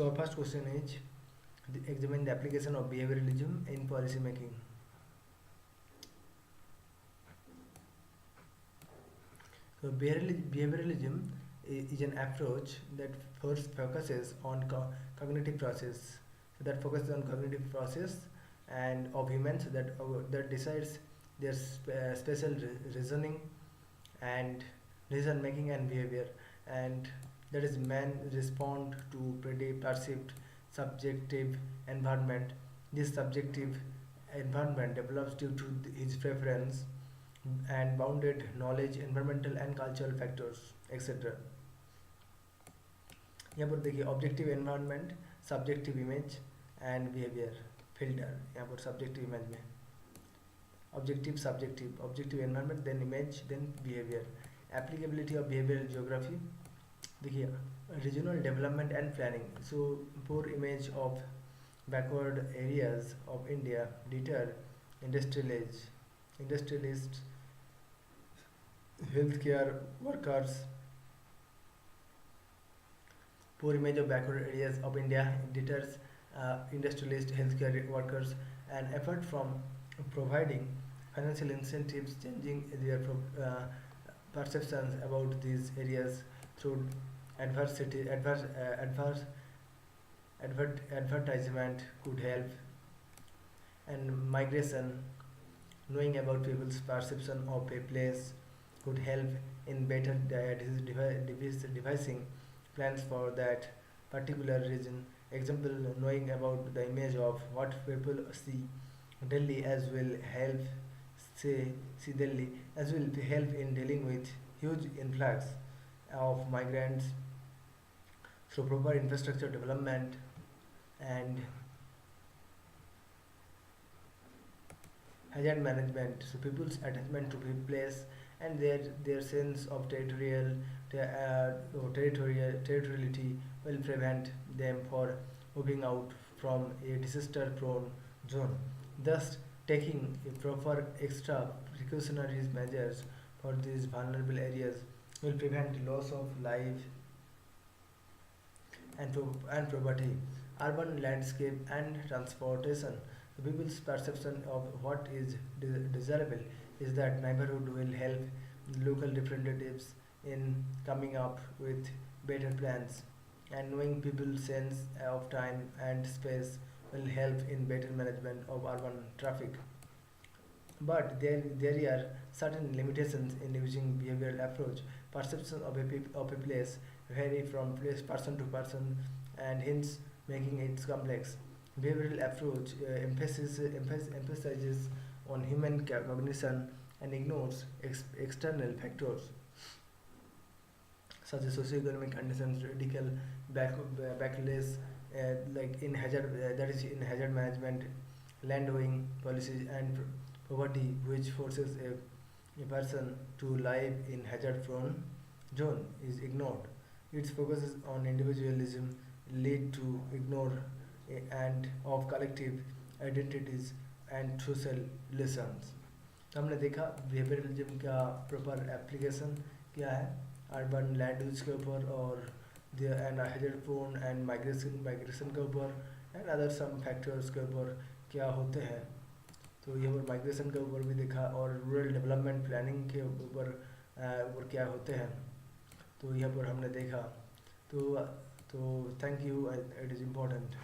So our first question is examine the application of behavioralism in policy making. So behavioralism is an approach that first focuses on cognitive process. So that focuses on cognitive process and of humans that decides their special reasoning and decision making and behavior, and that is man respond to perceived subjective environment. This subjective environment develops due to his preference and bounded knowledge, environmental and cultural factors, etc. यहाँ पर देखिए objective environment, subjective image and behaviour filter. यहाँ पर subjective image में objective environment, then image, then behaviour. Applicability of behaviour geography. देखिए regional development and planning. So poor image of backward areas of India deter industrialists, healthcare workers. Poor image of backward areas of India deters industrialist, healthcare workers, and effort from providing financial incentives, changing their perceptions about these areas through advertisement could help. And migration, knowing about people's perception of a place could help in better devising plans for that particular region. Example, knowing about the image of what people see Delhi as will help see Delhi as will help in dealing with huge influx of migrants through proper infrastructure development and hazard management. So people's attachment to a place and their sense of territoriality will prevent them for moving out from a disaster prone zone. Thus taking a proper extra precautionary measures for these vulnerable areas will prevent loss of life and property. Urban landscape and transportation. The people's perception of what is desirable is that neighborhood will help local representatives in coming up with better plans, and knowing people's sense of time and space will help in better management of urban traffic. But there are certain limitations in using behavioral approach. Perception of a place vary from person to person, and hence making it complex. Behavioral approach emphasizes on human cognition and ignores external factors such as socioeconomic conditions, radical backlash, like in hazard that is in hazard management, land owing policies, and poverty, which forces a person to live in hazard-prone zone is ignored. Its focuses on individualism lead to ignore and of collective identities and social lessons. तो हमने देखा behaviourism का proper application क्या है urban land use के ऊपर और and hazard prone and migration के ऊपर एंड अदर सम फैक्टर्स के ऊपर क्या होते हैं. तो ये पर माइग्रेशन के ऊपर भी देखा और रूरल डेवलपमेंट प्लानिंग के ऊपर क्या होते हैं. तो यहाँ पर हमने देखा. तो thank you, it is important.